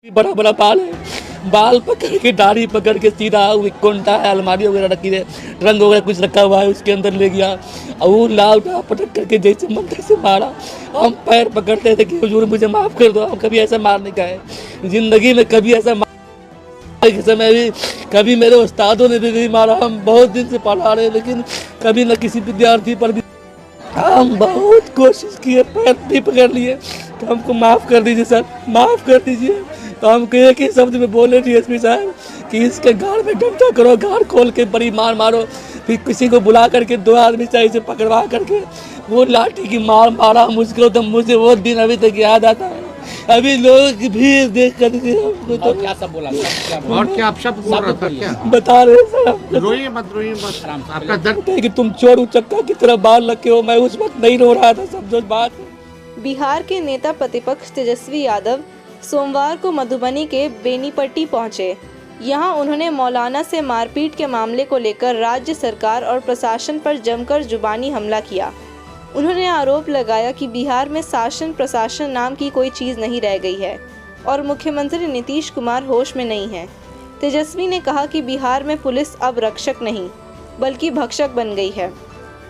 बड़ा बड़ा बाल है, बाल पकड़ के दाढ़ी पकड़ के सीधा कोंटा है, अलमारी वगैरह रखी है, रंग वगैरह कुछ रखा हुआ है, उसके अंदर ले गया और वो लाल पटक करके जैसे मंदिर से मारा। हम पैर पकड़ते थे कि हुजूर मुझे माफ़ कर दो, हम कभी ऐसा मारने का है ज़िंदगी में, कभी ऐसा के समय भी कभी मेरे उस्तादों ने भी नहीं मारा। हम बहुत दिन से पढ़ा रहे लेकिन कभी न किसी विद्यार्थी पर भी हम बहुत कोशिश किए, पैर भी पकड़ लिए तो हमको माफ़ कर दीजिए सर, माफ़ कर दीजिए। तो हमको एक ही शब्द में बोले डीएसपी साहब कि इसके गाड़ में गमछा करो, गाड़ खोल के बड़ी मार मारो, फिर किसी को बुला करके 2 आदमी चाहिए से पकड़वा करके वो लाठी की मार मारा मुझको। तो मुझे वो दिन अभी तक याद आता है। अभी लोग भीड़ देख कर तो क्या सब बोला, और क्या आप शब्द बोल रहा था क्या? बता रहे सर, रोइए मत आपका दर्द कि तुम चोर उचक्का की तरह बाल रखे हो। मैं उस वक्त नहीं रो रहा था, समझो बात। बिहार के नेता प्रतिपक्ष तेजस्वी यादव सोमवार को मधुबनी के बेनीपट्टी पहुंचे। यहां उन्होंने मौलाना से मारपीट के मामले को लेकर राज्य सरकार और प्रशासन पर जमकर जुबानी हमला किया। उन्होंने आरोप लगाया कि बिहार में शासन प्रशासन नाम की कोई चीज़ नहीं रह गई है और मुख्यमंत्री नीतीश कुमार होश में नहीं है। तेजस्वी ने कहा कि बिहार में पुलिस अब रक्षक नहीं बल्कि भक्षक बन गई है।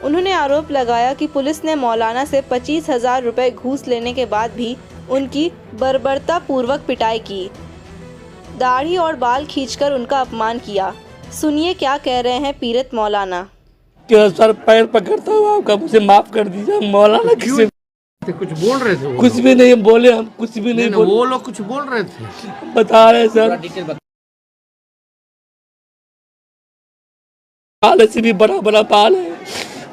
उन्होंने आरोप लगाया कि पुलिस ने मौलाना से 25,000 रुपये घूस लेने के बाद भी उनकी बर्बरता पूर्वक पिटाई की, दाढ़ी और बाल खींचकर उनका अपमान किया। सुनिए क्या कह रहे हैं पीड़ित मौलाना। क्या सर, पैर पकड़ता हूँ आपका, मुझे माफ कर दीजिए। मौलाना किसी कुछ बोल रहे थे? कुछ भी नहीं बोले, हम कुछ भी नहीं बोले। वो लोग कुछ बोल रहे थे, बता रहे सर। बाल से भी बड़ा बड़ा बाल है,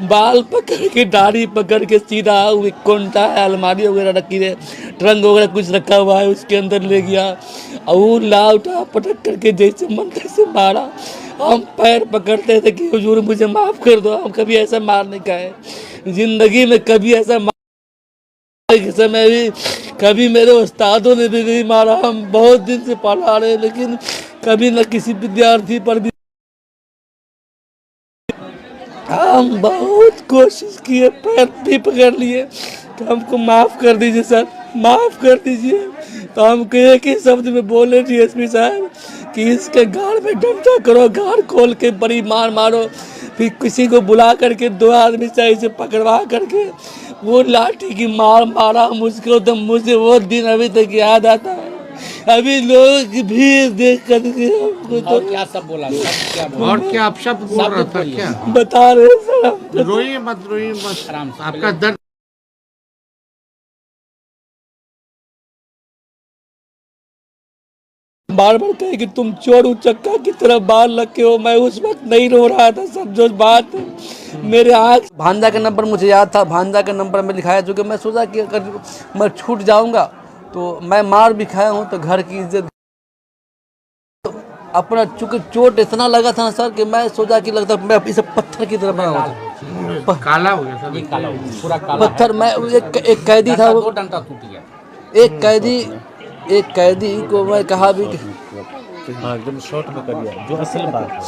बाल पकड़ के दाढ़ी पकड़ के सीधा कोंटा है, अलमारी वगैरह रखी है, रंग वगैरह कुछ रखा हुआ है, उसके अंदर ले गया और वो लाल पटक करके जैसे मंदिर से मारा। हम पैर पकड़ते थे कि हुजूर मुझे माफ़ कर दो, हम कभी ऐसा मारने का है ज़िंदगी में, कभी ऐसा के समय भी कभी मेरे उस्तादों ने भी नहीं मारा। हम बहुत दिन से पढ़ा रहे लेकिन कभी न किसी विद्यार्थी पर भी हम बहुत कोशिश किए, पैर भी पकड़ लिए तो हमको माफ़ कर दीजिए सर, माफ़ कर दीजिए। तो हमको एक ही शब्द में बोले डीएसपी साहब कि इसके गाड़ में गमछा करो, गाड़ खोल के बड़ी मार मारो, फिर किसी को बुला करके 2 आदमी चाहिए से पकड़वा करके वो लाठी की मार मारा मुझको। तो मुझे वो दिन अभी तक याद आता है। अभी लोग भीड़ देख कर तो क्या सब बोला, और क्या आप शब्द बोल रहा था क्या? बता रहे सर। रोइए मत आपका दर्द बार बार कहे कि तुम चोर उचक्का की तरह बाल रखे हो। मैं उस वक्त नहीं रो रहा था, समझो बात। मेरे आँख भांजा का नंबर मुझे याद था, भांजा का नंबर में लिखाया, जो कि मैं सोचा कि अगर मैं छूट जाऊंगा तो मैं मार भी खाया हूँ तो घर की इज्जत अपना, चूँकि चोट इतना लगा था ना सर कि मैं सोचा कि लगता मैं इसे पत्थर की तरह बना हुआ, काला हो गया सर, काला पूरा काला पत्थर। मैं एक कैदी था, वो डंडा टूट गया। एक कैदी को मैं कहा भी एकदम शॉर्ट में कर दिया जो असल बात है।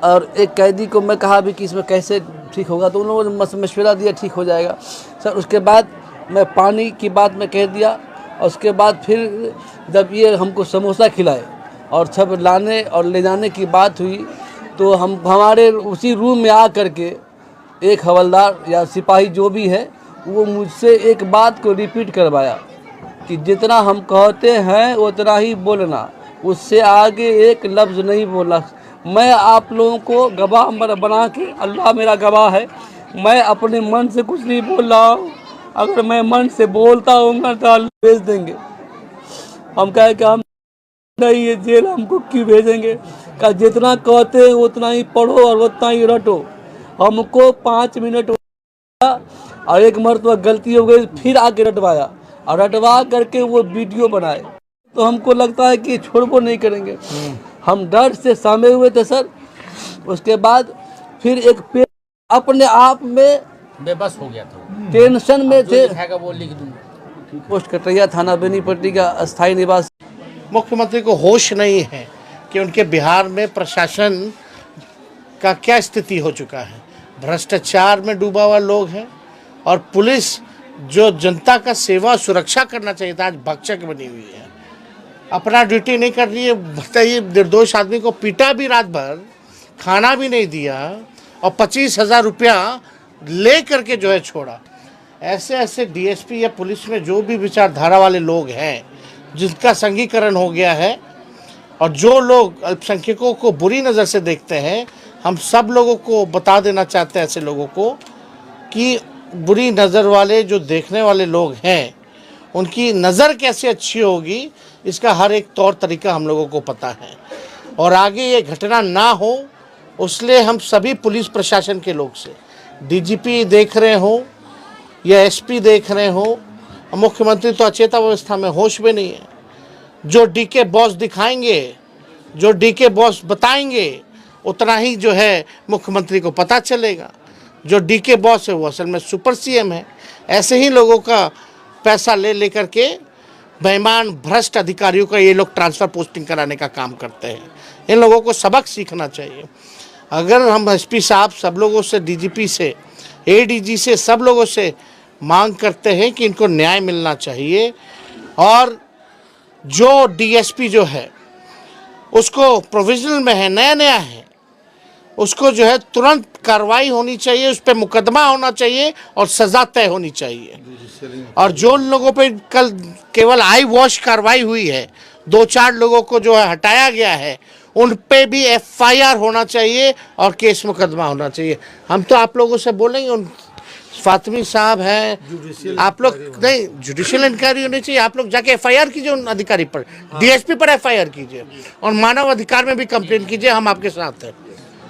और एक कैदी को मैं कहा भी कि इसमें कैसे ठीक होगा, तो उन लोगों ने मशवरा दिया ठीक हो जाएगा सर। उसके बाद मैं पानी की बात में कह दिया और उसके बाद फिर जब ये हमको समोसा खिलाए और सब लाने और ले जाने की बात हुई तो हम हमारे उसी रूम में आ करके एक हवलदार या सिपाही जो भी है वो मुझसे एक बात को रिपीट करवाया कि जितना हम कहते हैं उतना ही बोलना, उससे आगे एक लफ्ज़ नहीं बोला। मैं आप लोगों को गवाह बना के, अल्लाह मेरा गवाह है, मैं अपने मन से कुछ नहीं बोल रहा हूँ। अगर मैं मन से बोलता हूँ तो अल्लाह भेज देंगे। हम कहे कि हम नहीं, ये जेल हमको क्यों भेजेंगे? का जितना कहते हैं उतना ही पढ़ो और उतना ही रटो। हमको 5 मिनट और एक मरतबा गलती हो गई, फिर आके रटवाया और रटवा करके वो वीडियो बनाए। तो हमको लगता है कि छोड़बो नहीं करेंगे। हम डर से सामे हुए थे सर। उसके बाद फिर एक पे अपने आप में बेबस हो गया था, टेंशन में थे। वो लिख दूंगा। पोस्ट कटैया थाना बेनीपट्टी का अस्थायी निवासी। मुख्यमंत्री को होश नहीं है कि उनके बिहार में प्रशासन का क्या स्थिति हो चुका है। भ्रष्टाचार में डूबा हुआ लोग हैं और पुलिस जो जनता का सेवा सुरक्षा करना चाहिए था आज भक्षक बनी हुई है। अपना ड्यूटी नहीं कर रही है। बताइए, निर्दोष आदमी को पीटा भी रात भर, खाना भी नहीं दिया और 25,000 रुपया ले करके जो है छोड़ा। ऐसे ऐसे डीएसपी या पुलिस में जो भी विचारधारा वाले लोग हैं, जिनका संघीकरण हो गया है और जो लोग अल्पसंख्यकों को बुरी नज़र से देखते हैं, हम सब लोगों को बता देना चाहते हैं ऐसे लोगों को कि बुरी नज़र वाले जो देखने वाले लोग हैं, उनकी नज़र कैसे अच्छी होगी, इसका हर एक तौर तरीका हम लोगों को पता है। और आगे ये घटना ना हो, उसलिए हम सभी पुलिस प्रशासन के लोग से, डीजीपी देख रहे हो या एसपी देख रहे हो, मुख्यमंत्री तो अचेता अवस्था में, होश में नहीं है। जो डीके बॉस दिखाएंगे, जो डीके बॉस बताएंगे, उतना ही जो है मुख्यमंत्री को पता चलेगा। जो डीके बॉस है वो असल में सुपर सीएम है। ऐसे ही लोगों का पैसा ले लेकर के बेईमान भ्रष्ट अधिकारियों का ये लोग ट्रांसफ़र पोस्टिंग कराने का काम करते हैं। इन लोगों को सबक सीखना चाहिए। अगर हम एसपी साहब सब लोगों से, डीजीपी से, एडीजी से, सब लोगों से मांग करते हैं कि इनको न्याय मिलना चाहिए और जो डीएसपी जो है उसको प्रोविजनल में है, नया नया है, उसको जो है तुरंत कार्रवाई होनी चाहिए, उस पर मुकदमा होना चाहिए और सज़ा तय होनी चाहिए। और जो लोगों पे कल केवल आई वॉश कार्रवाई हुई है, 2-4 लोगों को जो है हटाया गया है, उन पे भी एफआईआर होना चाहिए और केस मुकदमा होना चाहिए। हम तो आप लोगों से बोलेंगे, उन फातिमी साहब हैं, आप लोग नहीं, जुडिशियल इंक्वायरी होनी चाहिए। आप लोग जाके एफआईआर कीजिए उन अधिकारी पर, डीएसपी पर एफआईआर कीजिए और मानव अधिकार में भी कंप्लेंट कीजिए। हम आपके साथ हैं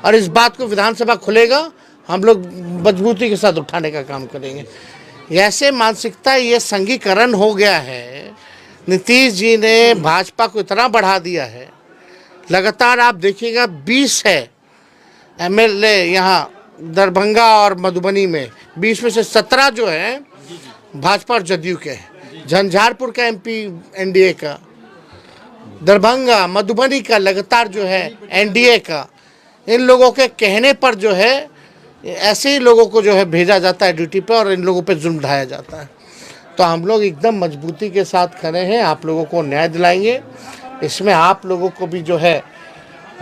और इस बात को विधानसभा खुलेगा, हम लोग मजबूती के साथ उठाने का काम करेंगे। ऐसे मानसिकता, ये संघीकरण हो गया है। नीतीश जी ने भाजपा को इतना बढ़ा दिया है, लगातार आप देखिएगा 20 है एमएलए यहाँ दरभंगा और मधुबनी में, 20 में से 17 जो है भाजपा और जदयू के हैं। झंझारपुर का एमपी एनडीए का, दरभंगा मधुबनी का लगातार जो है एनडीए का। इन लोगों के कहने पर जो है ऐसे ही लोगों को जो है भेजा जाता है ड्यूटी पर और इन लोगों पर जुल्म ढाया जाता है। तो हम लोग एकदम मजबूती के साथ खड़े हैं, आप लोगों को न्याय दिलाएंगे। इसमें आप लोगों को भी जो है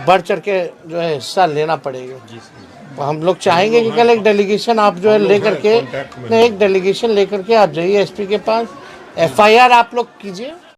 बढ़ चढ़ के जो है हिस्सा लेना पड़ेगा। हम लोग चाहेंगे कि कल एक डेलीगेशन आप जो है लेकर के, एक डेलीगेशन लेकर के आप जाइए एसपी के पास, एफआईआर आप लोग कीजिए।